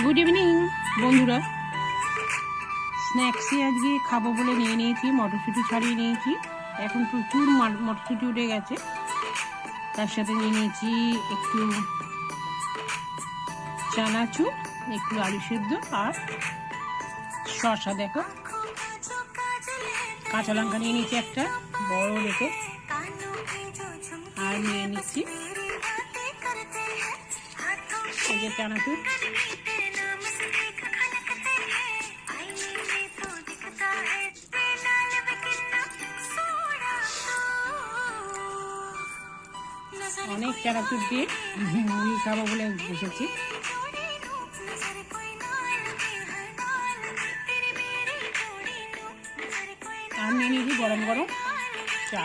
Good evening বন্ধুরা। স্ন্যাক্সে আজকে খাবো বলে নিয়ে নিয়েছি, মটরশুঁটি ছাড়িয়ে নিয়েছি। এখন প্রচুর মটরশুঁটি উঠে গেছে। তার সাথে নিয়ে নিয়েছি একটু চানাচুর, একটু আলু সেদ্ধ আর শসা। দেখো, কাঁচা লঙ্কা নিয়ে নিয়েছি একটা বড় দেখে, আর নিয়ে নিচ্ছি এই যে চানাচুর। অনেক চানাচুর দিয়ে মুড়ি খাবো বলে বসেছি। আর নিয়ে নিয়েছি গরম গরম চা।